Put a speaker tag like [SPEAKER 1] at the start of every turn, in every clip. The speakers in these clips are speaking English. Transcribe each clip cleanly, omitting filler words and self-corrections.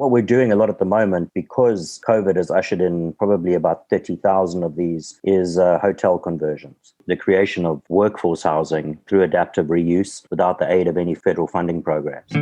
[SPEAKER 1] What we're doing a lot at the moment, because COVID has ushered in probably about 30,000 of these, is hotel conversions. The creation of workforce housing through adaptive reuse without the aid of any federal funding programs.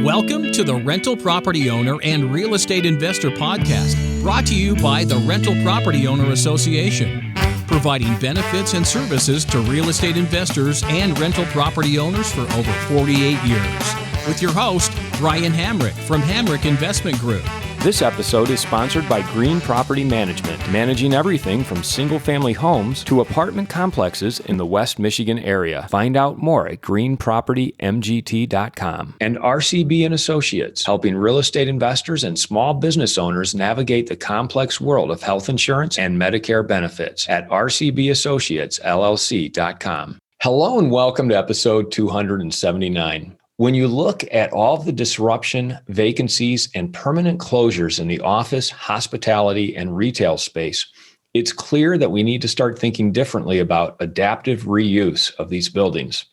[SPEAKER 2] Welcome to the Rental Property Owner and Real Estate Investor Podcast, brought to you by the Rental Property Owner Association, providing benefits and services to real estate investors and rental property owners for over 48 years. With your host, Brian Hamrick from Hamrick Investment Group.
[SPEAKER 3] This episode is sponsored by Green Property Management, managing everything from single-family homes to apartment complexes in the West Michigan area. Find out more at greenpropertymgt.com. And RCB and Associates, helping real estate investors and small business owners navigate the complex world of health insurance and Medicare benefits at rcbassociatesllc.com. Hello and welcome to episode 279. When you look at all of the disruption, vacancies, and permanent closures in the office, hospitality, and retail space, it's clear that we need to start thinking differently about adaptive reuse of these buildings.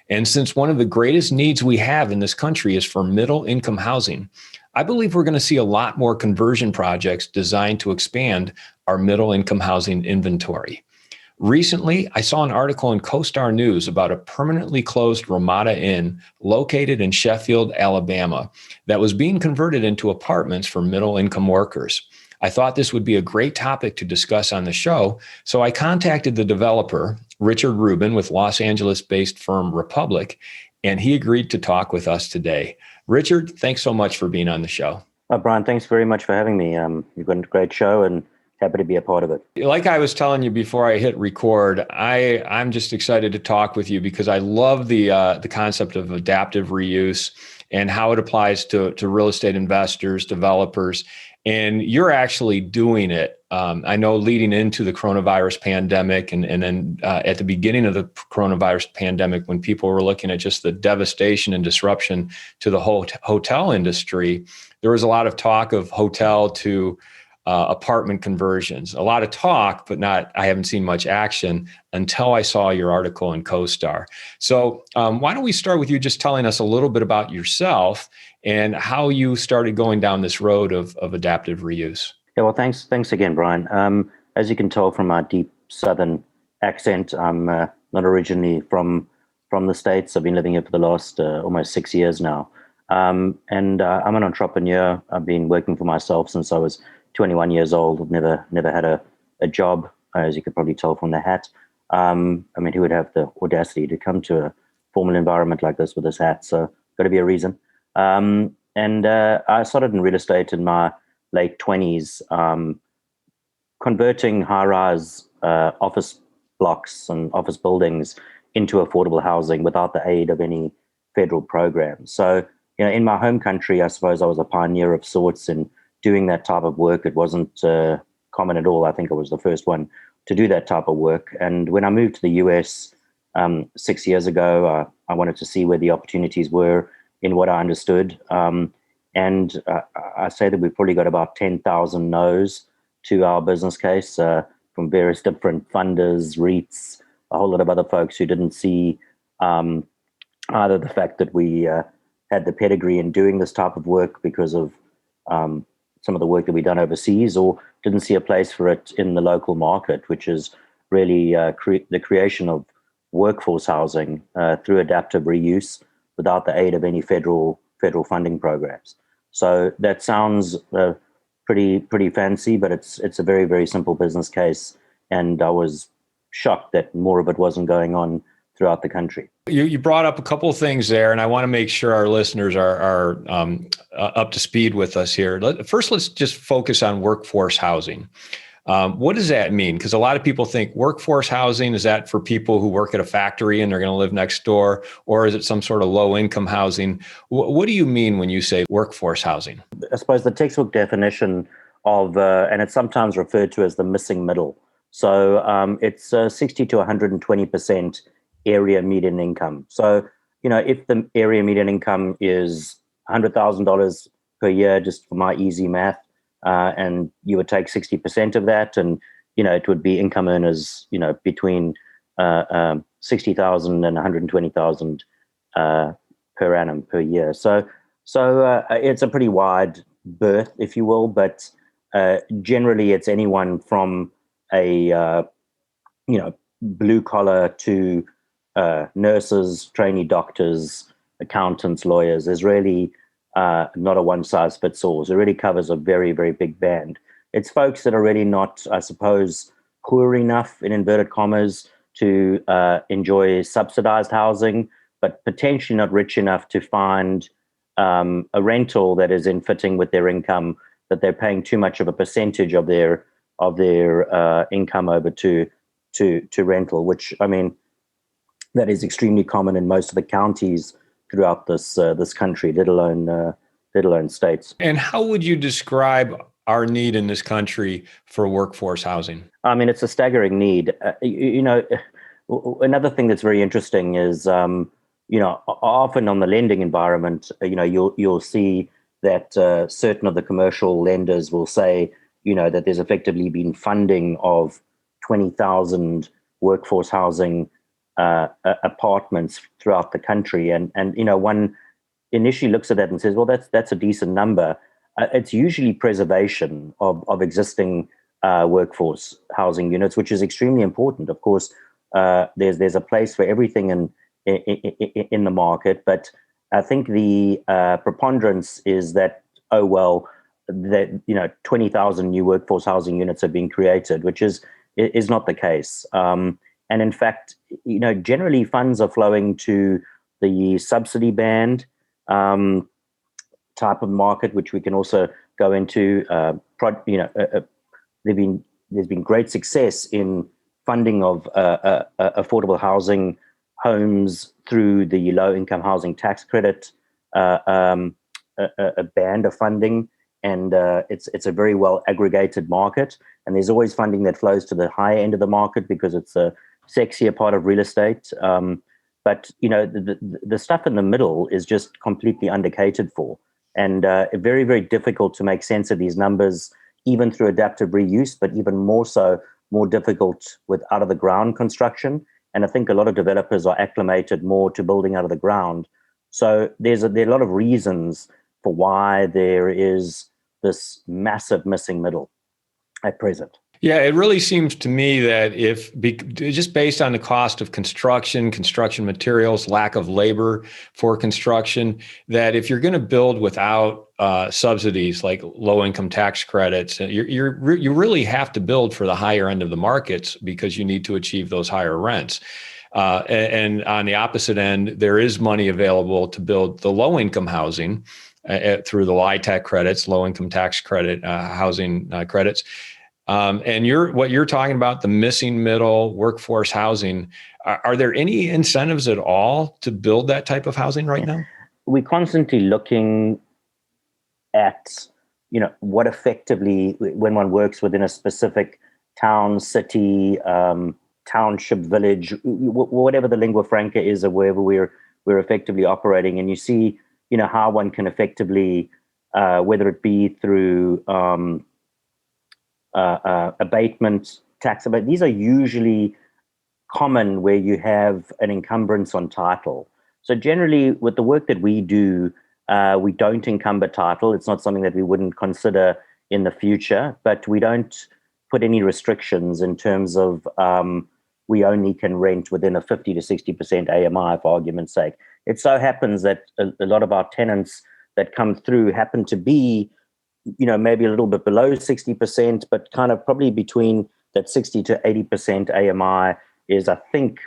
[SPEAKER 3] And since one of the greatest needs we have in this country is for middle-income housing, I believe we're going to see a lot more conversion projects designed to expand our middle-income housing inventory. Recently, I saw an article in Costar News about a permanently closed Ramada Inn located in Sheffield, Alabama, that was being converted into apartments for middle-income workers. I thought this would be a great topic to discuss on the show, so I contacted the developer, Rubin, with Los Angeles-based firm Repvblik, and he agreed to talk with us today. Richard, thanks so much for being on the show.
[SPEAKER 1] Brian, thanks very much for having me. You've got a great show and happy to be a part of it.
[SPEAKER 3] Like I was telling you before I hit record, I'm just excited to talk with you because I love the concept of adaptive reuse and how it applies to real estate investors, developers, and you're actually doing it. I know leading into the coronavirus pandemic and then at the beginning of the coronavirus pandemic, when people were looking at just the devastation and disruption to the whole hotel industry, there was a lot of talk of hotel to apartment conversions. A lot of talk, but I haven't seen much action until I saw your article in Costar. So why don't we start with you just telling us a little bit about yourself and how you started going down this road of adaptive reuse?
[SPEAKER 1] Yeah, well, thanks again, Brian. As you can tell from my deep Southern accent, I'm not originally from the States. I've been living here for the last almost 6 years now. And I'm an entrepreneur. I've been working for myself since I was 21 years old. I've never had a job, as you could probably tell from the hat. I mean, who would have the audacity to come to a formal environment like this with this hat? So got to be a reason. And I started in real estate in my late 20s, converting high-rise office blocks and office buildings into affordable housing without the aid of any federal programs. So, in my home country, I suppose I was a pioneer of sorts in doing that type of work. It wasn't common at all. I think I was the first one to do that type of work. And when I moved to the US 6 years ago, I wanted to see where the opportunities were in what I understood. I say that we've probably got about 10,000 no's to our business case from various different funders, REITs, a whole lot of other folks who didn't see either the fact that we had the pedigree in doing this type of work because of some of the work that we've done overseas, or didn't see a place for it in the local market, which is really the creation of workforce housing through adaptive reuse without the aid of any federal funding programs. So that sounds pretty fancy, but it's a very, very simple business case. And I was shocked that more of it wasn't going on throughout the country.
[SPEAKER 3] You brought up a couple of things there, and I want to make sure our listeners are up to speed with us here. First, let's just focus on workforce housing. What does that mean? Because a lot of people think workforce housing, is that for people who work at a factory and they're going to live next door, or is it some sort of low-income housing? What do you mean when you say workforce housing?
[SPEAKER 1] I suppose the textbook definition of, and it's sometimes referred to as the missing middle. So it's 60 to 120% area median income. So, if the area median income is $100,000 per year, just for my easy math, and you would take 60% of that, and, it would be income earners, between 60,000 and 120,000 per annum per year. So So it's a pretty wide berth, if you will, but generally it's anyone from a blue collar to nurses, trainee doctors, accountants, lawyers. There's really not a one size fits all. So it really covers a very, very big band. It's folks that are really not, I suppose, poor enough, in inverted commas, to enjoy subsidized housing, but potentially not rich enough to find a rental that is in fitting with their income, that they're paying too much of a percentage of their income over to rental, which, I mean, that is extremely common in most of the counties throughout this country, let alone states.
[SPEAKER 3] And how would you describe our need in this country for workforce housing?
[SPEAKER 1] I mean, it's a staggering need. Another thing that's very interesting is, often on the lending environment, you'll see that certain of the commercial lenders will say, that there's effectively been funding of 20,000 workforce housing apartments throughout the country, and one initially looks at that and says, well, that's a decent number. It's usually preservation of existing workforce housing units, which is extremely important. Of course, there's a place for everything in the market, but I think the preponderance is that, that 20,000 new workforce housing units have been created, which is not the case. And in fact, generally funds are flowing to the subsidy band type of market, which we can also go into. There's been great success in funding of affordable housing homes through the low income housing tax credit, a band of funding, and it's a very well aggregated market. And there's always funding that flows to the higher end of the market because it's a sexier part of real estate. But the stuff in the middle is just completely undercatered for, and very, very difficult to make sense of these numbers, even through adaptive reuse, but even more difficult with out of the ground construction. And I think a lot of developers are acclimated more to building out of the ground. So there are a lot of reasons for why there is this massive missing middle at present.
[SPEAKER 3] Yeah, it really seems to me that just based on the cost of construction materials, lack of labor for construction, that if you're going to build without subsidies like low income tax credits, you really have to build for the higher end of the markets because you need to achieve those higher rents. And on the opposite end, there is money available to build the low income housing through the LIHTC credits, low income tax credit housing credits. And what you're talking about, the missing middle workforce housing, are there any incentives at all to build that type of housing right now?
[SPEAKER 1] We're constantly looking at, what effectively, when one works within a specific town, city, township, village, whatever the lingua franca is of wherever we're effectively operating, and you see, how one can effectively, whether it be through abatement, tax abatement. These are usually common where you have an encumbrance on title. So generally, with the work that we do, we don't encumber title. It's not something that we wouldn't consider in the future, but we don't put any restrictions in terms of we only can rent within a 50 to 60% AMI, for argument's sake. It so happens that a lot of our tenants that come through happen to be maybe a little bit below 60%, but kind of probably between that 60 to 80% AMI is, I think,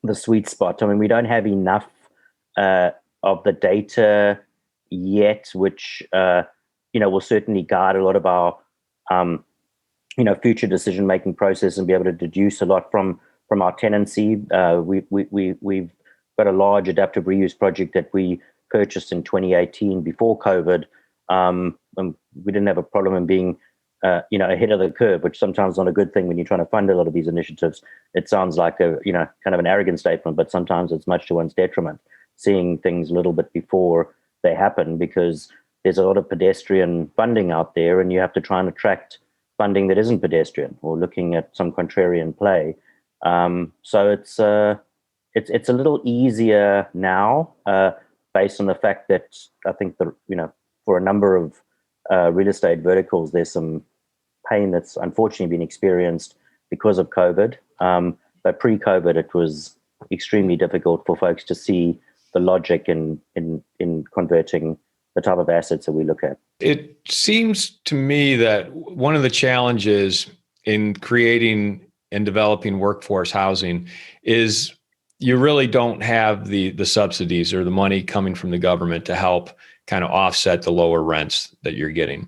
[SPEAKER 1] the sweet spot. I mean, we don't have enough of the data yet, which, will certainly guide a lot of our, future decision-making process and be able to deduce a lot from our tenancy. We've got a large adaptive reuse project that we purchased in 2018 before COVID. And we didn't have a problem in being, ahead of the curve, which sometimes is not a good thing when you're trying to fund a lot of these initiatives. It sounds like kind of an arrogant statement, but sometimes it's much to one's detriment, seeing things a little bit before they happen, because there's a lot of pedestrian funding out there, and you have to try and attract funding that isn't pedestrian or looking at some contrarian play. So it's a little easier now. based on the fact that I think for a number of real estate verticals, there's some pain that's unfortunately been experienced because of COVID. But pre-COVID, it was extremely difficult for folks to see the logic in converting the type of assets that we look at.
[SPEAKER 3] It seems to me that one of the challenges in creating and developing workforce housing is you really don't have the subsidies or the money coming from the government to help kind of offset the lower rents that you're getting.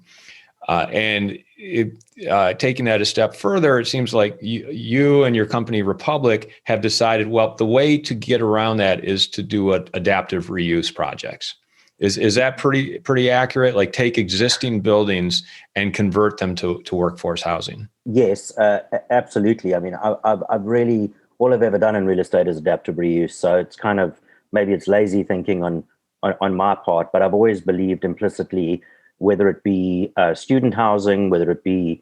[SPEAKER 3] Taking that a step further, it seems like you and your company Repvblik have decided, well, the way to get around that is to do adaptive reuse projects. Is that pretty accurate? Like take existing buildings and convert them to workforce housing?
[SPEAKER 1] Yes, absolutely. I mean, I've really, all I've ever done in real estate is adaptive reuse. So it's kind of, maybe it's lazy thinking on my part, but I've always believed implicitly, whether it be student housing, whether it be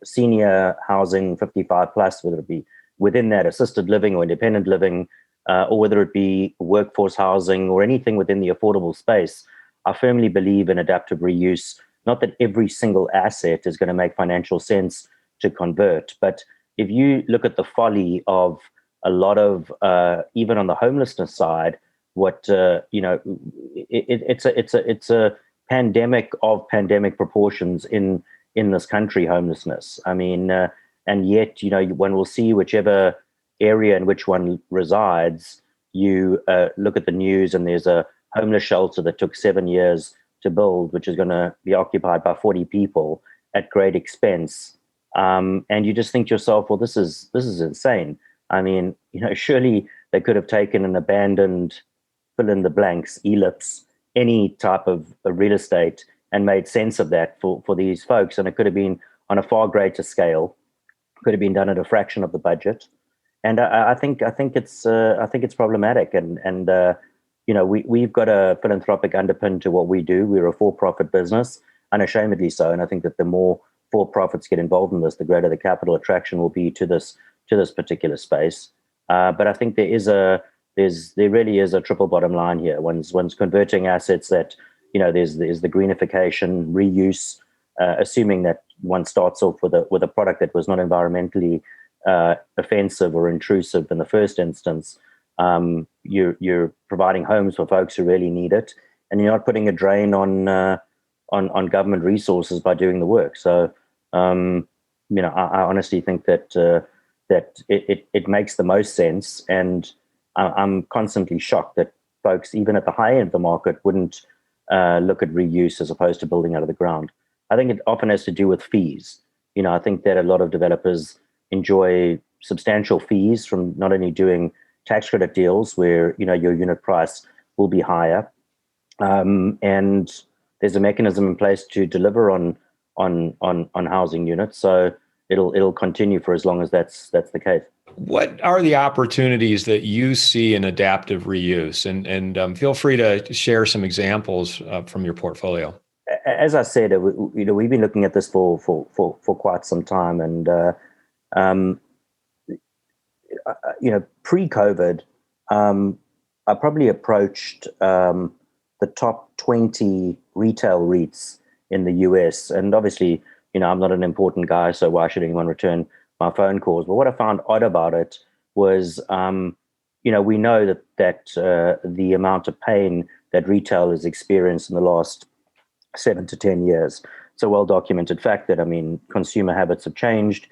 [SPEAKER 1] senior housing, 55 plus, whether it be within that assisted living or independent living, or whether it be workforce housing or anything within the affordable space, I firmly believe in adaptive reuse. Not that every single asset is going to make financial sense to convert, but if you look at the folly of a lot of, even on the homelessness side, what it's a pandemic of pandemic proportions in this country, homelessness. I mean, and yet, one will see whichever area in which one resides, you look at the news and there's a homeless shelter that took 7 years to build, which is going to be occupied by 40 people at great expense. And you just think to yourself, well, this is insane. I mean, surely they could have taken an abandoned, fill in the blanks, ellipse, any type of real estate and made sense of that for these folks. And it could have been on a far greater scale, could have been done at a fraction of the budget. And I think it's problematic. And we've got a philanthropic underpin to what we do. We're a for-profit business, unashamedly so. And I think that the more for-profits get involved in this, the greater the capital attraction will be to this particular space. But I think there really is a triple bottom line here. One's converting assets that, there's the greenification, reuse, assuming that one starts off with a product that was not environmentally offensive or intrusive in the first instance. You're providing homes for folks who really need it, and you're not putting a drain on government resources by doing the work. So, I honestly think that it makes the most sense, and I'm constantly shocked that folks, even at the high end of the market, wouldn't look at reuse as opposed to building out of the ground. I think it often has to do with fees. I think that a lot of developers enjoy substantial fees from not only doing tax credit deals where your unit price will be higher, and there's a mechanism in place to deliver on housing units. So it'll continue for as long as that's the case.
[SPEAKER 3] What are the opportunities that you see in adaptive reuse? And feel free to share some examples from your portfolio.
[SPEAKER 1] As I said, we've been looking at this for quite some time, and pre-COVID, I probably approached the top 20 retail REITs in the US, and obviously, I'm not an important guy, so why should anyone return my phone calls? But what I found odd about it was, we know that the amount of pain that retail has experienced in the last 7 to 10 years. It's a well-documented fact that, consumer habits have changed.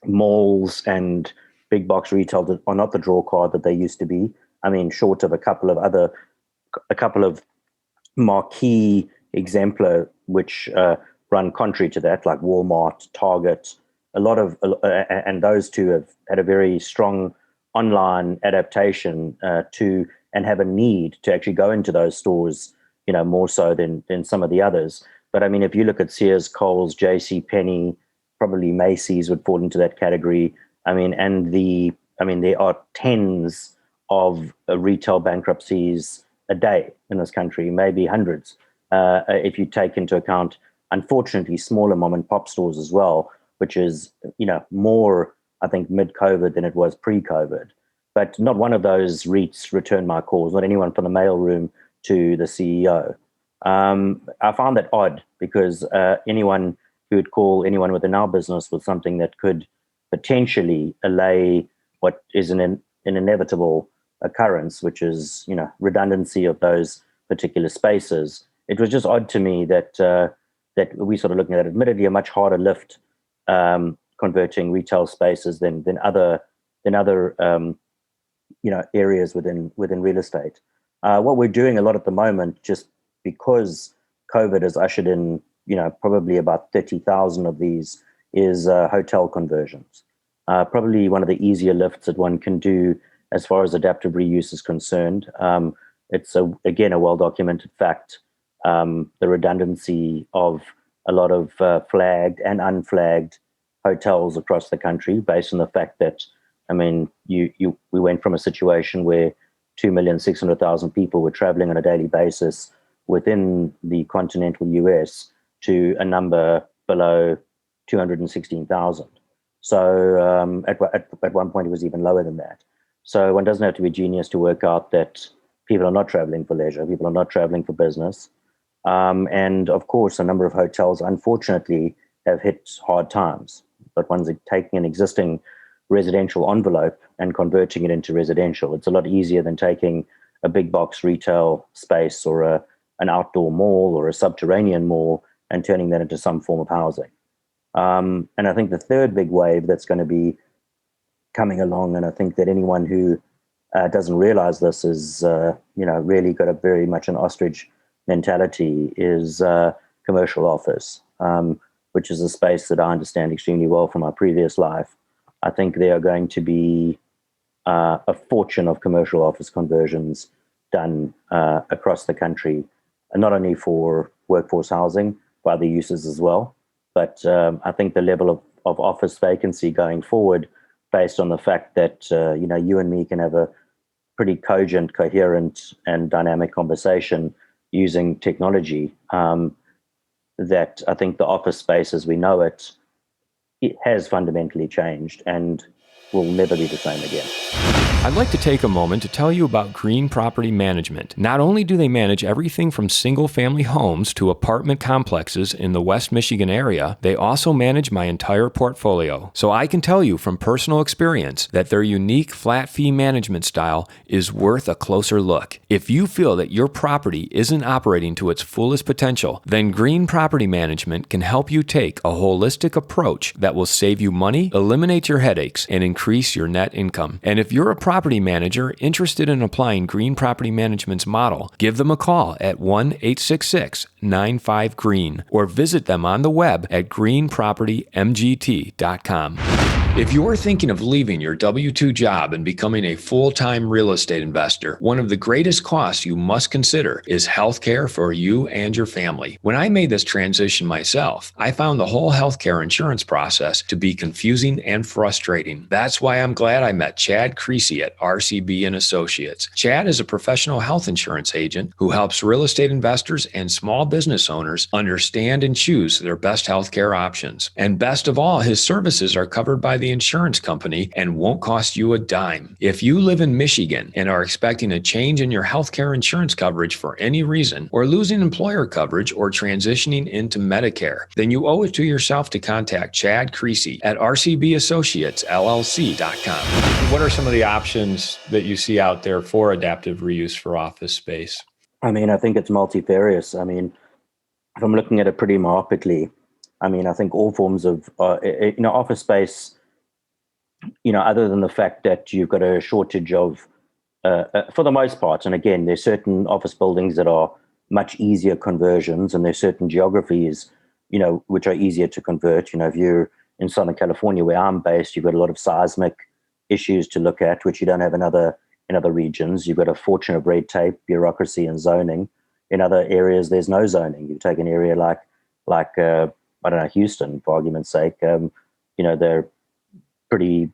[SPEAKER 1] Malls and big box retail are not the draw card that they used to be. Short of a couple of marquee exemplar which run contrary to that, like Walmart, Target. And those two have had a very strong online adaptation to, and have a need to actually go into those stores, more so than some of the others. But if you look at Sears, Kohl's, JCPenney, probably Macy's would fall into that category. There are tens of retail bankruptcies a day in this country, maybe hundreds, if you take into account, unfortunately, smaller mom and pop stores as well, which is, more, I think, mid-COVID than it was pre-COVID. but not one of those REITs returned my calls, not anyone from the mailroom to the CEO. I found that odd because anyone who would call anyone within our business with something that could potentially allay what is an inevitable occurrence, which is, redundancy of those particular spaces. It was just odd to me that that we sort of looking at, admittedly, a much harder lift converting retail spaces than other areas within real estate. What we're doing a lot at the moment, just because COVID has ushered in, probably about 30,000 of these, is hotel conversions. Probably one of the easier lifts that one can do as far as adaptive reuse is concerned. It's again a well-documented fact. The redundancy of a lot of flagged and unflagged hotels across the country, based on the fact that, we went from a situation where 2,600,000 people were traveling on a daily basis within the continental US to a number below 216,000. So at one point it was even lower than that. So one doesn't have to be a genius to work out that people are not traveling for leisure, people are not traveling for business. And of course, a number of hotels, unfortunately, have hit hard times. But one's taking an existing residential envelope and converting it into residential. It's a lot easier than taking a big box retail space or an outdoor mall or a subterranean mall and turning that into some form of housing. And I think the third big wave that's going to be coming along, and I think that anyone who doesn't realize this is, really got a very much an ostrich mentality, is commercial office, which is a space that I understand extremely well from my previous life. I think there are going to be a fortune of commercial office conversions done across the country, and not only for workforce housing, but other uses as well. But I think the level of office vacancy going forward, based on the fact that, you and me can have a pretty cogent, coherent, and dynamic conversation using technology, that I think the office space as we know it has fundamentally changed and will never be the same again.
[SPEAKER 3] I'd like to take a moment to tell you about Green Property Management. Not only do they manage everything from single-family homes to apartment complexes in the West Michigan area, they also manage my entire portfolio. So I can tell you from personal experience that their unique flat fee management style is worth a closer look. If you feel that your property isn't operating to its fullest potential, then Green Property Management can help you take a holistic approach that will save you money, eliminate your headaches, and increase your net income. And if you're a property manager interested in applying Green Property Management's model, give them a call at 1-866-95-GREEN or visit them on the web at greenpropertymgt.com. If you're thinking of leaving your W-2 job and becoming a full-time real estate investor, one of the greatest costs you must consider is healthcare for you and your family. When I made this transition myself, I found the whole healthcare insurance process to be confusing and frustrating. That's why I'm glad I met Chad Creasy at RCB and Associates. Chad is a professional health insurance agent who helps real estate investors and small business owners understand and choose their best healthcare options. And best of all, his services are covered by the insurance company and won't cost you a dime. If you live in Michigan and are expecting a change in your healthcare insurance coverage for any reason, or losing employer coverage or transitioning into Medicare, then you owe it to yourself to contact Chad Creasy at rcbassociatesllc.com. What are some of the options that you see out there for adaptive reuse for office space?
[SPEAKER 1] I think it's multifarious. If I'm looking at it pretty myopically, I think all forms of office space, other than the fact that you've got a shortage of, for the most part, and again, there's certain office buildings that are much easier conversions, and there's certain geographies, which are easier to convert. If you're in Southern California, where I'm based, you've got a lot of seismic issues to look at, which you don't have in other regions. You've got a fortune of red tape, bureaucracy, and zoning. In other areas, there's no zoning. You take an area like Houston, for argument's sake. They're pretty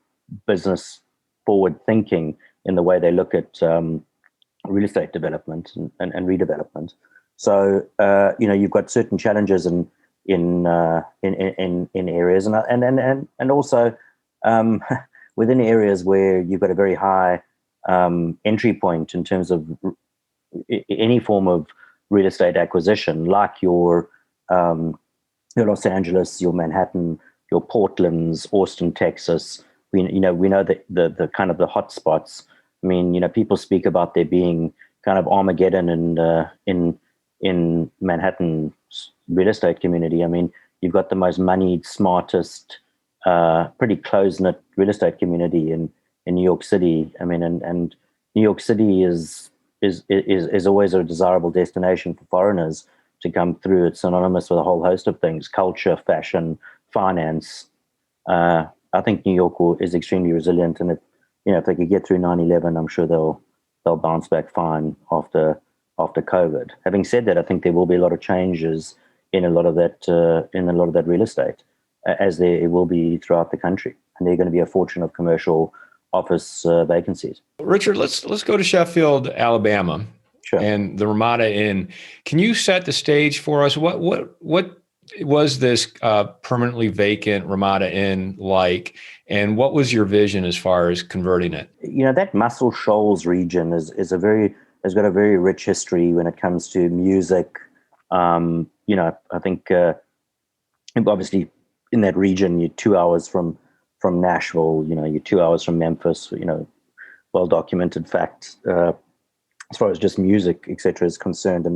[SPEAKER 1] business forward thinking in the way they look at real estate development and redevelopment. So you've got certain challenges in areas, and also within areas where you've got a very high entry point in terms of any form of real estate acquisition, like your Los Angeles, your Manhattan, your Portland's, Austin, Texas. We know that the kind of the hot spots. I mean, people speak about there being kind of Armageddon in Manhattan real estate community. I mean, you've got the most moneyed, smartest, pretty close-knit real estate community in New York City. I mean, and New York City is always a desirable destination for foreigners to come through. It's synonymous with a whole host of things: culture, fashion, finance. I think New York is extremely resilient, and if they could get through 9/11, I'm sure they'll bounce back fine after COVID. Having said that, I think there will be a lot of changes in a lot of that real estate, as there will be throughout the country, and there are going to be a fortune of commercial office vacancies.
[SPEAKER 3] Richard, let's go to Sheffield, Alabama,
[SPEAKER 1] Sure.
[SPEAKER 3] and the Ramada Inn. Can you set the stage for us? What was this permanently vacant Ramada Inn like, and what was your vision as far as converting it?
[SPEAKER 1] That Muscle Shoals region has got a very rich history when it comes to music. I think obviously in that region, you're 2 hours from Nashville. You're 2 hours from Memphis. Well documented fact as far as just music, etc., is concerned in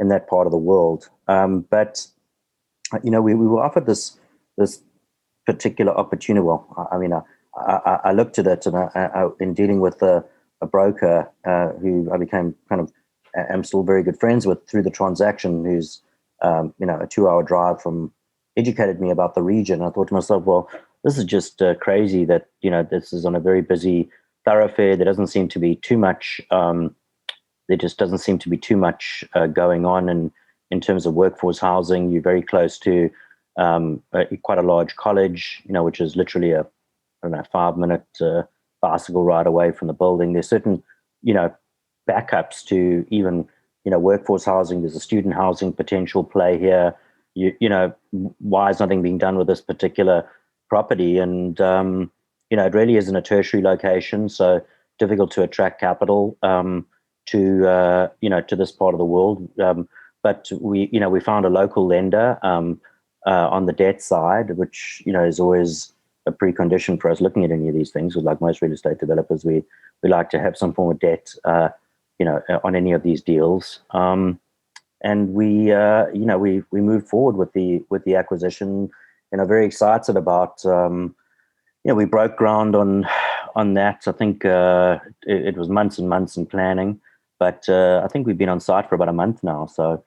[SPEAKER 1] that part of the world. But we were offered this particular opportunity. Well, I mean, I looked at it, and I in dealing with a broker who I became am still very good friends with through the transaction, who's a 2-hour drive from, educated me about the region. I thought to myself, well, this is just crazy that this is on a very busy thoroughfare. There doesn't seem to be too much. There just doesn't seem to be too much going on in terms of workforce housing. You're very close to quite a large college, which is literally a 5-minute bicycle ride away from the building. There's certain, backups to even, workforce housing. There's a student housing potential play here. Why is nothing being done with this particular property? And, it really isn't a tertiary location, so difficult to attract capital to this part of the world. But we found a local lender on the debt side, which, is always a precondition for us looking at any of these things. Like most real estate developers, we like to have some form of debt, on any of these deals. And we moved forward with the acquisition, very excited about, we broke ground on that. I think it was months and months in planning, but I think we've been on site for about a month now. So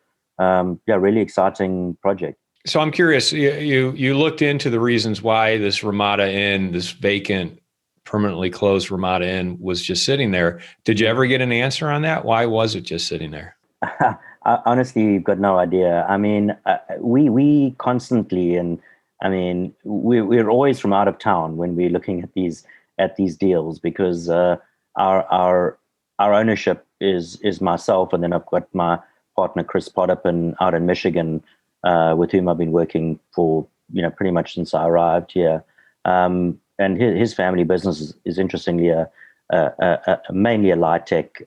[SPEAKER 1] really exciting project.
[SPEAKER 3] So I'm curious, you looked into the reasons why this Ramada Inn, this vacant, permanently closed Ramada Inn, was just sitting there. Did you ever get an answer on that? Why was it just sitting there?
[SPEAKER 1] I honestly got no idea. I mean, we constantly, and I mean, we're always from out of town when we're looking at these deals, because our ownership is myself, and then I've got my partner Chris Potter out in Michigan, with whom I've been working for pretty much since I arrived here. And his family business is interestingly mainly a light tech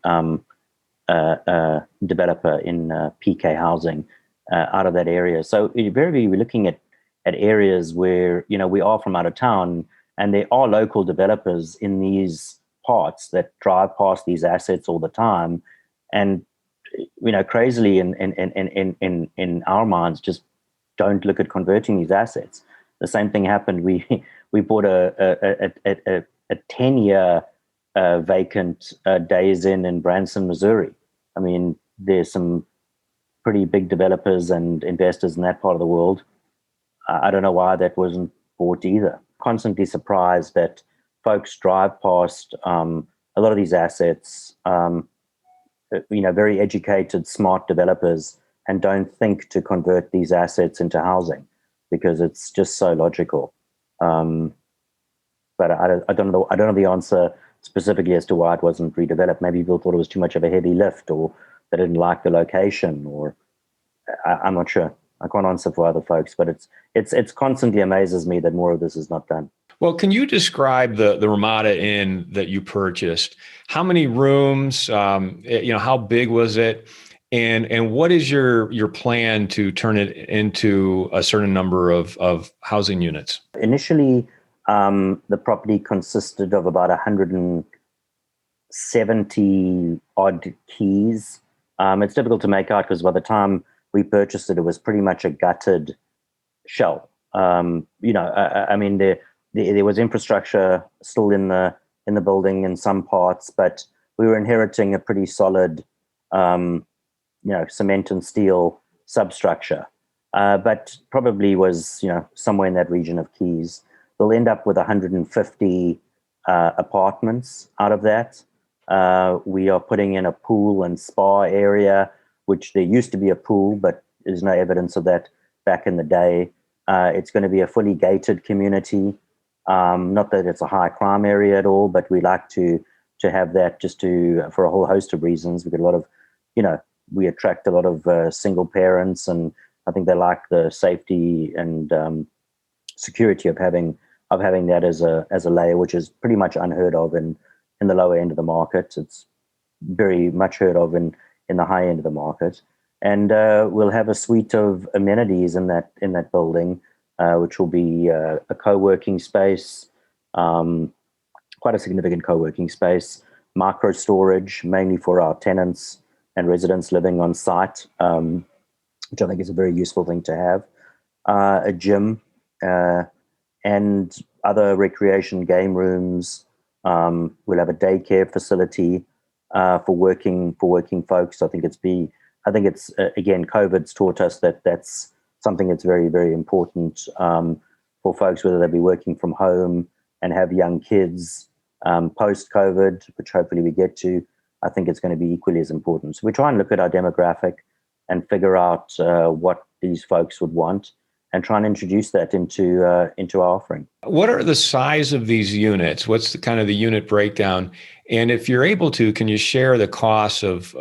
[SPEAKER 1] developer in PK housing out of that area. So we're looking at areas where we are from out of town, and there are local developers in these parts that drive past these assets all the time, and crazily in our minds just don't look at converting these assets. The same thing happened. We bought a 10-year vacant Days Inn in Branson, Missouri. I mean, there's some pretty big developers and investors in that part of the world. I don't know why that wasn't bought either. Constantly surprised that folks drive past a lot of these assets, very educated, smart developers, and don't think to convert these assets into housing because it's just so logical. But I don't know the answer specifically as to why it wasn't redeveloped. Maybe people thought it was too much of a heavy lift, or they didn't like the location, or I'm not sure. I can't answer for other folks, but it's constantly amazes me that more of this is not done.
[SPEAKER 3] Well, can you describe the Ramada Inn that you purchased? How many rooms? How big was it? And what is your plan to turn it into a certain number of housing units?
[SPEAKER 1] Initially, the property consisted of about 170 odd keys. It's difficult to make out because by the time we purchased it, it was pretty much a gutted shell. I mean, there was infrastructure still in the building in some parts, but we were inheriting a pretty solid, cement and steel substructure. But probably was somewhere in that region of keys. We'll end up with 150 apartments out of that. We are putting in a pool and spa area, which there used to be a pool, but there's no evidence of that back in the day. It's going to be a fully gated community. Not that it's a high crime area at all, but we like to have that just for a whole host of reasons. We get a lot of, we attract a lot of single parents, and I think they like the safety and security of having that as a layer, which is pretty much unheard of in the lower end of the market. It's very much heard of in the high end of the market. And we'll have a suite of amenities in that building, which will be a co-working space, quite a significant co-working space, micro storage, mainly for our tenants and residents living on site, which I think is a very useful thing to have, a gym, and other recreation game rooms. We'll have a daycare facility for working folks. I think it's again, COVID's taught us that that's something that's very, very important for folks, whether they be working from home and have young kids post-COVID, which hopefully we get to. I think it's going to be equally as important. So we try and look at our demographic and figure out what these folks would want, and try and introduce that into our offering.
[SPEAKER 3] What are the size of these units? What's the kind of the unit breakdown? And if you're able to, can you share the costs of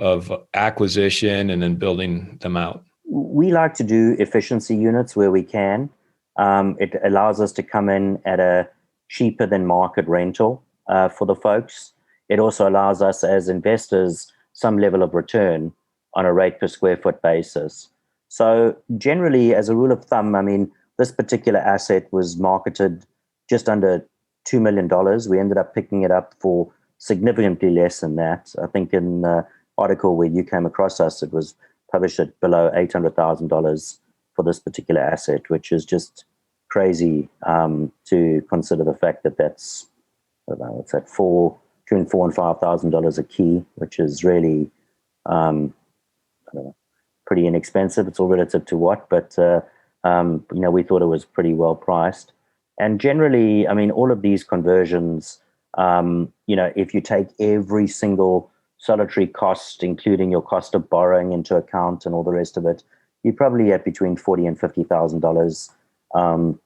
[SPEAKER 3] acquisition and then building them out?
[SPEAKER 1] We like to do efficiency units where we can. It allows us to come in at a cheaper than market rental for the folks. It also allows us as investors some level of return on a rate per square foot basis. So generally, as a rule of thumb, I mean, this particular asset was marketed just under $2 million. We ended up picking it up for significantly less than that. I think in the article where you came across us, it was published at below $800,000 for this particular asset, which is just crazy to consider the fact that that's, I don't know, what's that, between $4,000 and $5,000 a key, which is really, I don't know, pretty inexpensive. It's all relative to what, but we thought it was pretty well priced. And generally, I mean, all of these conversions, if you take every single solitary cost, including your cost of borrowing into account and all the rest of it, you're probably at between $40,000 and $50,000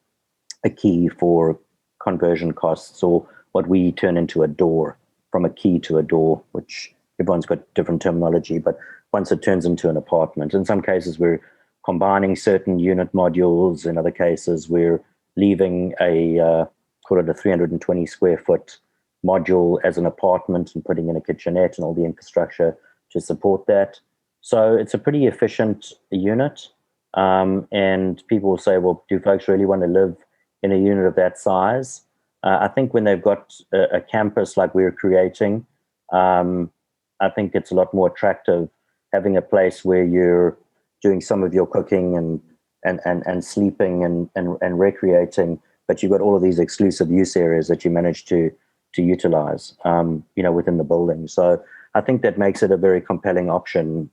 [SPEAKER 1] a key for conversion costs, or what we turn into a door, from a key to a door, which everyone's got different terminology, but once it turns into an apartment. In some cases, we're combining certain unit modules. In other cases, we're leaving call it a 320 square foot module as an apartment and putting in a kitchenette and all the infrastructure to support that. So it's a pretty efficient unit. And people will say, well, do folks really want to live in a unit of that size? I think when they've got a campus like we're creating, I think it's a lot more attractive having a place where you're doing some of your cooking and sleeping and recreating, but you've got all of these exclusive use areas that you manage to utilize, within the building. So I think that makes it a very compelling option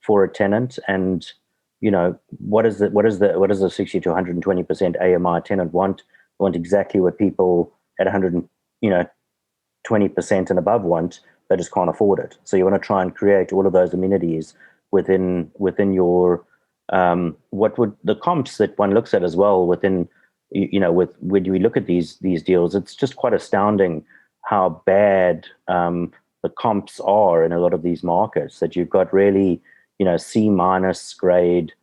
[SPEAKER 1] for a tenant. And what does the 60 to 120% AMI tenant want? They want exactly what people at 120% and above want. They just can't afford it. So you want to try and create all of those amenities within your what would the comps that one looks at as well within, when we look at these deals, it's just quite astounding how bad the comps are in a lot of these markets, that you've got really, C- grade,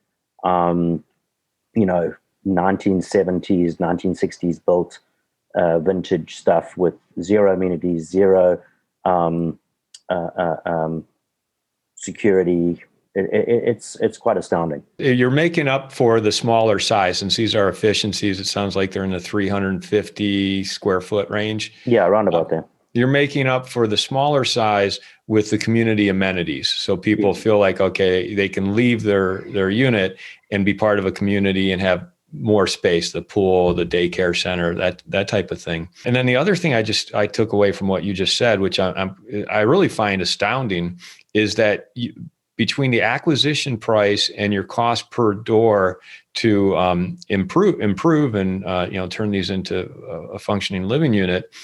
[SPEAKER 1] 1970s, 1960s built vintage stuff with zero amenities, zero security. It's quite astounding.
[SPEAKER 3] You're making up for the smaller size, since these are efficiencies. It sounds like they're in the 350 square foot range.
[SPEAKER 1] Yeah, around about there.
[SPEAKER 3] You're making up for the smaller size with the community amenities. So people feel like, okay, they can leave their unit and be part of a community and have more space, the pool, the daycare center, that type of thing. And then the other thing I took away from what you just said, which I really find astounding, is that between the acquisition price and your cost per door to improve and turn these into a functioning living unit,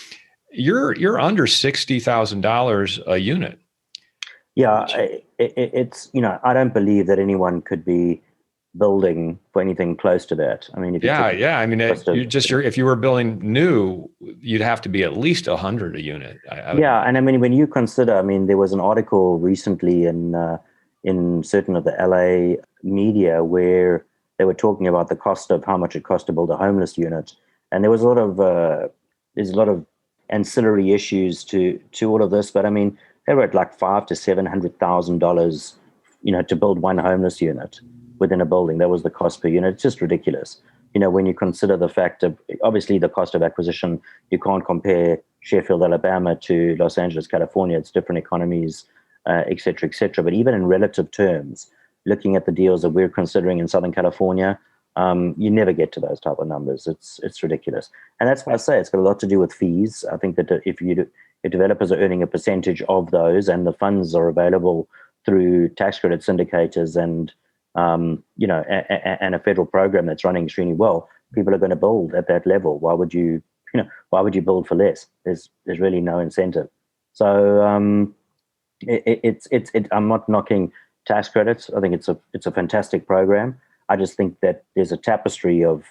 [SPEAKER 3] you're under $60,000 a unit.
[SPEAKER 1] Yeah, it's I don't believe that anyone could be building for anything close to that. I mean, if
[SPEAKER 3] if you were building new, you'd have to be at least 100 a unit.
[SPEAKER 1] And I mean, when you consider, I mean, there was an article recently in certain of the LA media where they were talking about the cost of how much it cost to build a homeless unit, and there was there's a lot of ancillary issues to all of this, but I mean, they were at like $500,000 to $700,000, to build one homeless unit within a building. That was the cost per unit. It's just ridiculous. When you consider the fact of, obviously, the cost of acquisition, you can't compare Sheffield, Alabama to Los Angeles, California. It's different economies, et cetera, et cetera. But even in relative terms, looking at the deals that we're considering in Southern California, you never get to those type of numbers. It's ridiculous. And that's why I say it's got a lot to do with fees. I think that if developers are earning a percentage of those and the funds are available through tax credit syndicators and and a federal program that's running extremely well, people are going to build at that level. Why would you build for less? There's really no incentive. So I'm not knocking tax credits. I think it's a fantastic program. I just think that there's a tapestry of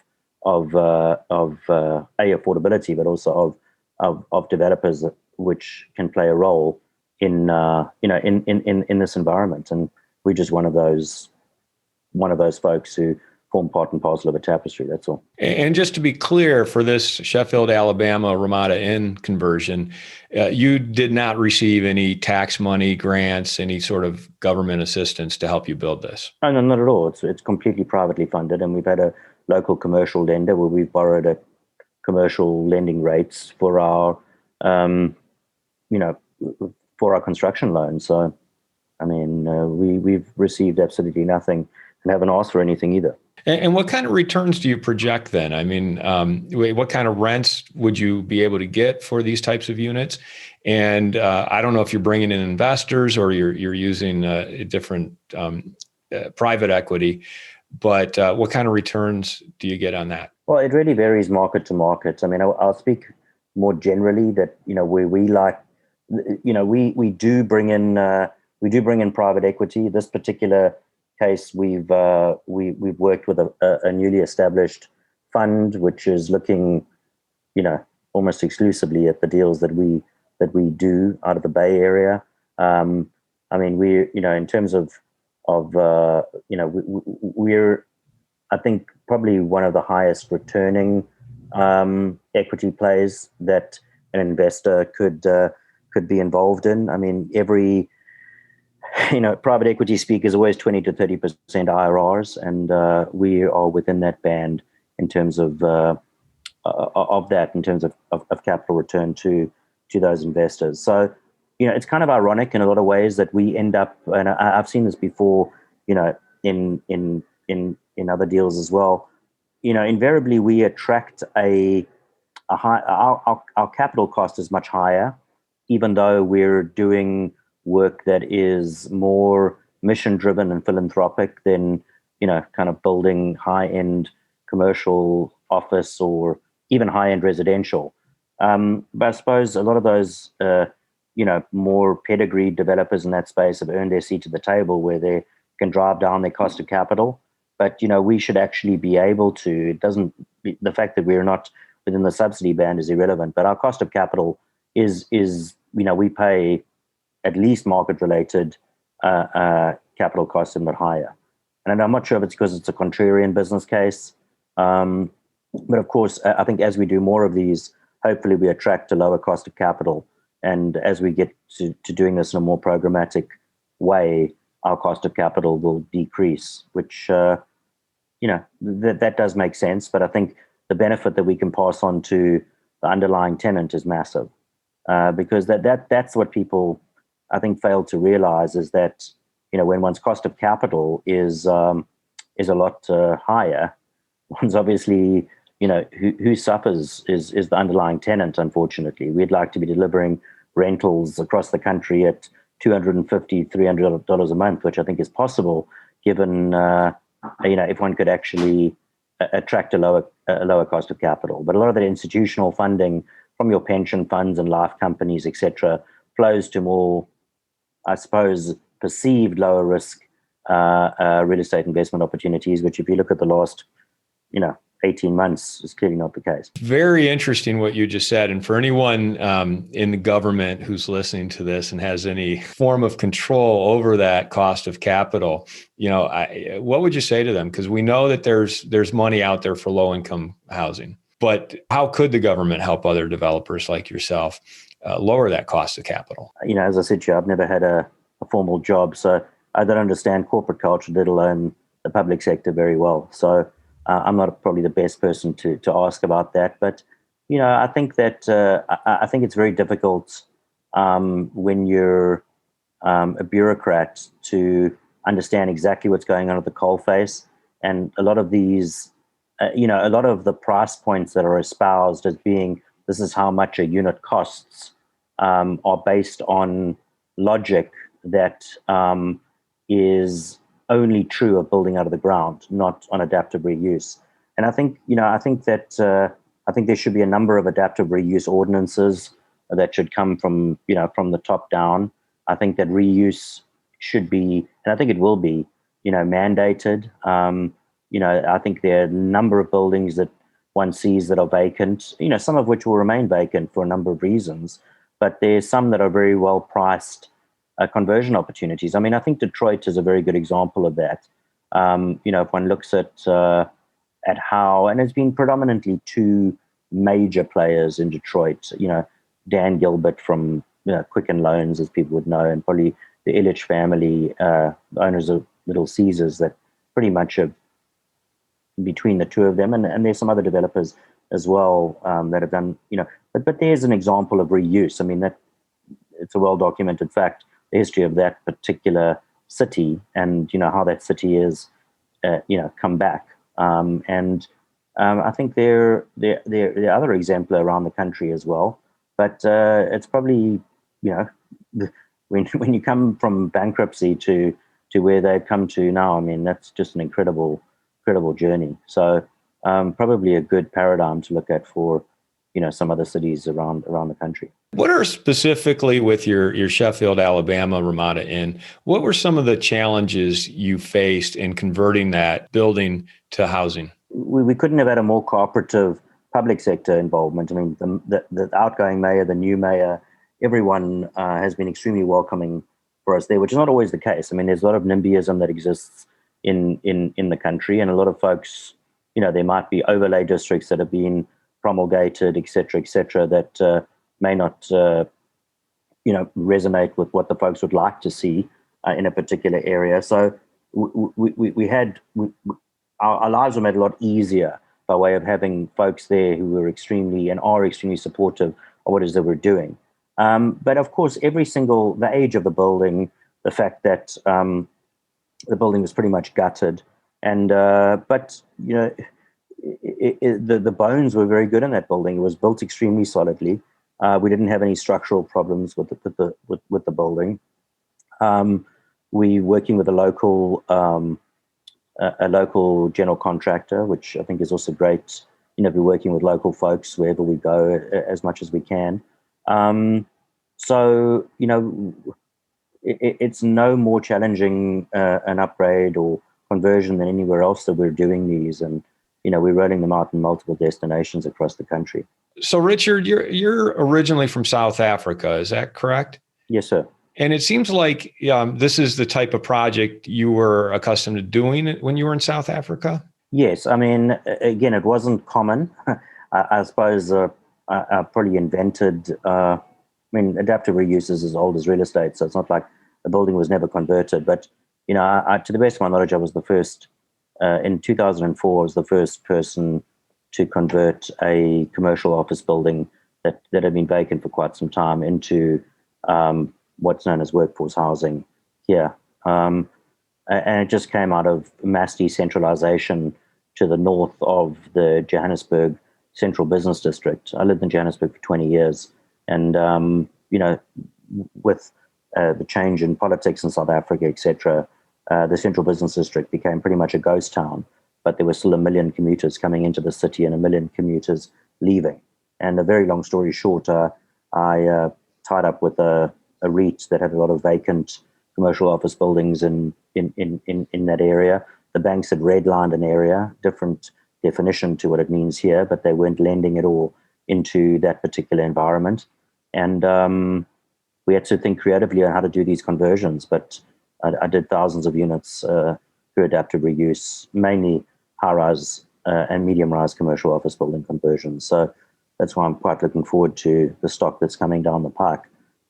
[SPEAKER 1] affordability, but also of developers which can play a role in this environment, and we're just one of those folks who form part and parcel of a tapestry. That's all.
[SPEAKER 3] And just to be clear, for this Sheffield, Alabama Ramada Inn conversion, you did not receive any tax money, grants, any sort of government assistance to help you build this?
[SPEAKER 1] No, not at all. It's completely privately funded, and we've had a local commercial lender where we've borrowed at commercial lending rates for our construction loan. So, I mean, we've received absolutely nothing and haven't asked for anything either.
[SPEAKER 3] And what kind of returns do you project then? I mean, what kind of rents would you be able to get for these types of units? And I don't know if you're bringing in investors or you're using a different private equity, but what kind of returns do you get on that?
[SPEAKER 1] Well, it really varies market to market. I mean, I'll speak more generally that, where we like, we do bring in private equity. This particular case, we've worked with a newly established fund, which is looking, almost exclusively at the deals that we do out of the Bay Area. I mean, in terms of we're, I think, probably one of the highest returning equity plays that an investor could be involved in. I mean, every private equity speak is always 20 to 30% IRRs, and we are within that band in terms of that, in terms of capital return to those investors. So, it's kind of ironic in a lot of ways that we end up, and I've seen this before, in other deals as well. Invariably we attract a high. Our capital cost is much higher, even though we're doing work that is more mission driven and philanthropic than, kind of building high-end commercial office or even high-end residential. But I suppose a lot of those, more pedigreed developers in that space have earned their seat at the table where they can drive down their cost of capital. But, we should actually be able to, the fact that we're not within the subsidy band is irrelevant, but our cost of capital is we pay at least market-related capital costs, and not higher. And I'm not sure if it's because it's a contrarian business case. But of course, I think as we do more of these, hopefully we attract a lower cost of capital. And as we get to doing this in a more programmatic way, our cost of capital will decrease, which, that does make sense. But I think the benefit that we can pass on to the underlying tenant is massive, because that's what people, I think, fail to realize, is that, when one's cost of capital is a lot higher, one's obviously, who suffers is the underlying tenant, unfortunately. We'd like to be delivering rentals across the country at $250, $300 a month, which I think is possible, given, if one could actually attract a lower cost of capital. But a lot of that institutional funding from your pension funds and life companies, etc., flows to more, I suppose, perceived lower risk real estate investment opportunities, which, if you look at the last, 18 months, is clearly not the case.
[SPEAKER 3] Very interesting what you just said. And for anyone in the government who's listening to this and has any form of control over that cost of capital, what would you say to them? Because we know that there's money out there for low-income housing, but how could the government help other developers like yourself lower that cost of capital?
[SPEAKER 1] As I said to you, I've never had a formal job, so I don't understand corporate culture, let alone the public sector, very well. So I'm not probably the best person to ask about that. But, I think that I think it's very difficult when you're a bureaucrat to understand exactly what's going on at the coalface. And a lot of these, a lot of the price points that are espoused as being, this is how much a unit costs, are based on logic that is only true of building out of the ground, not on adaptive reuse. And I think, I think there should be a number of adaptive reuse ordinances that should come from, from the top down. I think that reuse should be, and I think it will be, mandated. I think there are a number of buildings that one sees that are vacant, some of which will remain vacant for a number of reasons, but there's some that are very well priced conversion opportunities. I mean, I think Detroit is a very good example of that. If one looks at how, and it's been predominantly two major players in Detroit, Dan Gilbert from Quicken Loans, as people would know, and probably the Illich family, the owners of Little Caesars, that pretty much have, between the two of them, and there's some other developers as well that have done, but there's an example of reuse. I mean, that it's a well-documented fact, the history of that particular city, and how that city is, come back. I think there are other examples around the country as well. But it's probably, when you come from bankruptcy to where they've come to now, I mean, that's just an incredible journey. So probably a good paradigm to look at for, some other cities around the country.
[SPEAKER 3] What are specifically with your Sheffield, Alabama, Ramada Inn, what were some of the challenges you faced in converting that building to housing?
[SPEAKER 1] We couldn't have had a more cooperative public sector involvement. I mean, the outgoing mayor, the new mayor, everyone has been extremely welcoming for us there, which is not always the case. I mean, there's a lot of NIMBYism that exists in the country, and a lot of folks, there might be overlay districts that have been promulgated, et cetera, that may not, resonate with what the folks would like to see in a particular area. So our lives were made a lot easier by way of having folks there who were extremely supportive of what it is that we're doing. But of course, the age of the building, the fact that the building was pretty much gutted, and but the bones were very good in that building. It was built extremely solidly. We didn't have any structural problems with the building. We working with a local general contractor, which I think is also great. We're working with local folks wherever we go as much as we can. So it's no more challenging an upgrade or conversion than anywhere else that we're doing these, and we're rolling them out in multiple destinations across the country.
[SPEAKER 3] So, Richard, you're originally from South Africa, is that correct?
[SPEAKER 1] Yes, sir.
[SPEAKER 3] And it seems like this is the type of project you were accustomed to doing when you were in South Africa?
[SPEAKER 1] Yes. I mean, again, it wasn't common. I suppose I probably invented. Adaptive reuse is as old as real estate, so it's not like the building was never converted. But to the best of my knowledge, I was the first. In 2004, I was the first person to convert a commercial office building that had been vacant for quite some time into what's known as workforce housing here. And it just came out of mass decentralization to the north of the Johannesburg Central Business District. I lived in Johannesburg for 20 years. And, with the change in politics in South Africa, etc., the Central Business District became pretty much a ghost town. But there were still 1 million commuters coming into the city and 1 million commuters leaving. And a very long story short, I tied up with a REIT that had a lot of vacant commercial office buildings in that area. The banks had redlined an area, different definition to what it means here, but they weren't lending at all into that particular environment. And we had to think creatively on how to do these conversions. But I did thousands of units through adaptive reuse, mainly high-rise and medium-rise commercial office building conversions. So that's why I'm quite looking forward to the stock that's coming down the pike,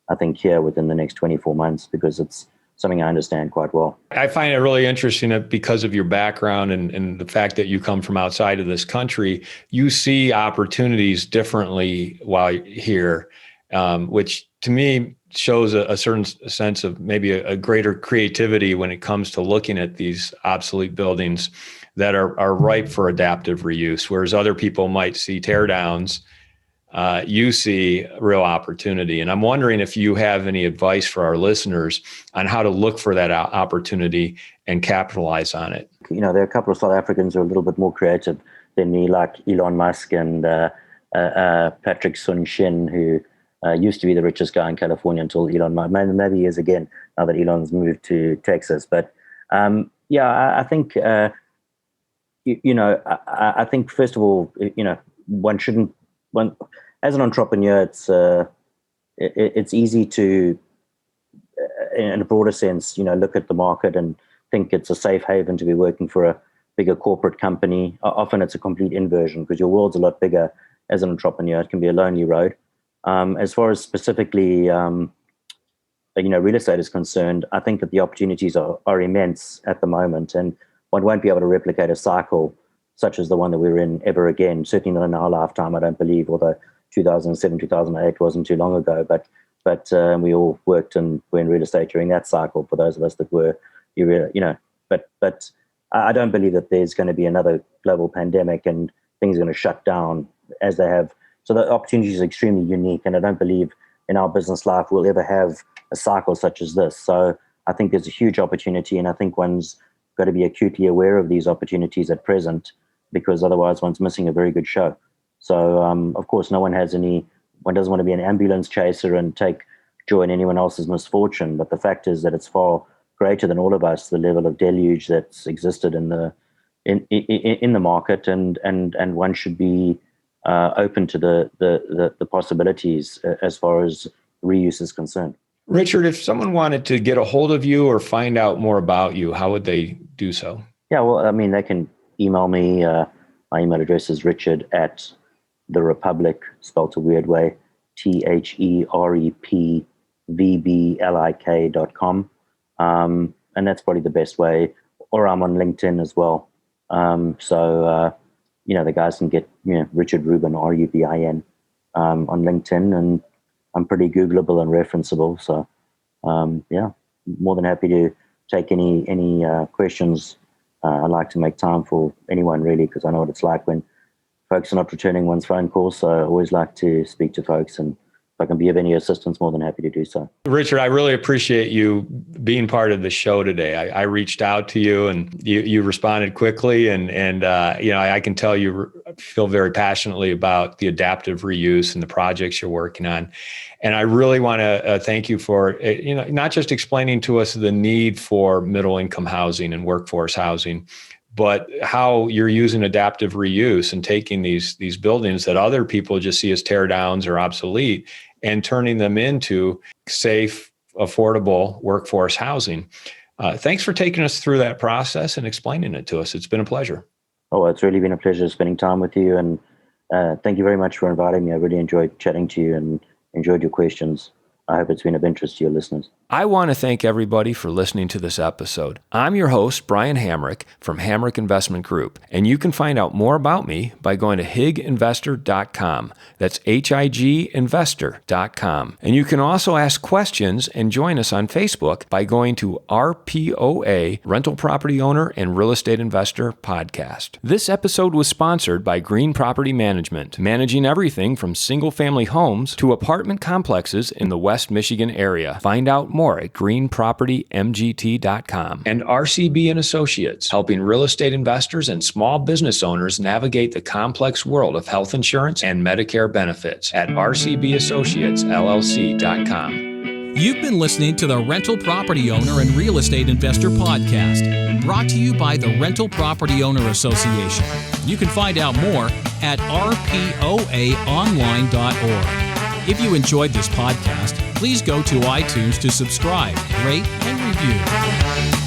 [SPEAKER 1] I think, here within the next 24 months, because it's something I understand quite well.
[SPEAKER 3] I find it really interesting that because of your background and the fact that you come from outside of this country, you see opportunities differently while you're here, which to me shows a certain sense of maybe a greater creativity when it comes to looking at these obsolete buildings that are ripe for adaptive reuse, whereas other people might see tear downs. You see real opportunity. And I'm wondering if you have any advice for our listeners on how to look for that opportunity and capitalize on it.
[SPEAKER 1] There are a couple of South Africans who are a little bit more creative than me, like Elon Musk and Patrick Sun-Shin, who used to be the richest guy in California until Elon Musk. Maybe he is again, now that Elon's moved to Texas. But I think, I think, first of all, one shouldn't, as an entrepreneur, it's easy to, in a broader sense, look at the market and think it's a safe haven to be working for a bigger corporate company. Often it's a complete inversion because your world's a lot bigger as an entrepreneur. It can be a lonely road. As far as specifically, real estate is concerned, I think that the opportunities are immense at the moment, and one won't be able to replicate a cycle such as the one that we're in ever again. Certainly not in our lifetime, I don't believe, although 2007, 2008 wasn't too long ago, but we all worked and were in real estate during that cycle, for those of us that were, but I don't believe that there's going to be another global pandemic and things are going to shut down as they have. So the opportunity is extremely unique, and I don't believe in our business life we'll ever have a cycle such as this. So I think there's a huge opportunity, and I think one's got to be acutely aware of these opportunities at present, because otherwise one's missing a very good show. So, of course, one doesn't want to be an ambulance chaser and take joy in anyone else's misfortune. But the fact is that it's far greater than all of us, the level of deluge that's existed in the market, and one should be open to the possibilities as far as reuse is concerned.
[SPEAKER 3] Richard, if someone wanted to get a hold of you or find out more about you, how would they do so?
[SPEAKER 1] Yeah, well, they can email me. My email address is richard at the Repvblik, spelled a weird way, THEREPVBLIK.com. And that's probably the best way. Or I'm on LinkedIn as well. The guys can get, Richard Rubin, Rubin, on LinkedIn, and I'm pretty Googleable and referenceable. So, more than happy to take any questions. I like to make time for anyone, really, because I know what it's like when folks are not returning one's phone calls. So I always like to speak to folks, and if I can be of any assistance, more than happy to do so. Richard,
[SPEAKER 3] I really appreciate you being part of the show today. I reached out to you, and you responded quickly, and I can tell you feel very passionately about the adaptive reuse and the projects you're working on. And I really want to thank you for not just explaining to us the need for middle income housing and workforce housing, but how you're using adaptive reuse and taking these buildings that other people just see as tear downs or obsolete and turning them into safe, affordable workforce housing. Thanks for taking us through that process and explaining it to us. It's been a pleasure.
[SPEAKER 1] Oh, it's really been a pleasure spending time with you. And Thank you very much for inviting me. I really enjoyed chatting to you and enjoyed your questions. I hope it's been of interest to your listeners.
[SPEAKER 3] I want to thank everybody for listening to this episode. I'm your host, Brian Hamrick from Hamrick Investment Group, and you can find out more about me by going to higinvestor.com. That's higinvestor.com. And you can also ask questions and join us on Facebook by going to RPOA, Rental Property Owner and Real Estate Investor Podcast. This episode was sponsored by Green Property Management, managing everything from single-family homes to apartment complexes in the West Michigan area. Find out more at greenpropertymgt.com. And RCB and Associates, helping real estate investors and small business owners navigate the complex world of health insurance and Medicare benefits at rcbassociatesllc.com.
[SPEAKER 2] You've been listening to the Rental Property Owner and Real Estate Investor Podcast, brought to you by the Rental Property Owner Association. You can find out more at rpoaonline.org. If you enjoyed this podcast, please go to iTunes to subscribe, rate, and review.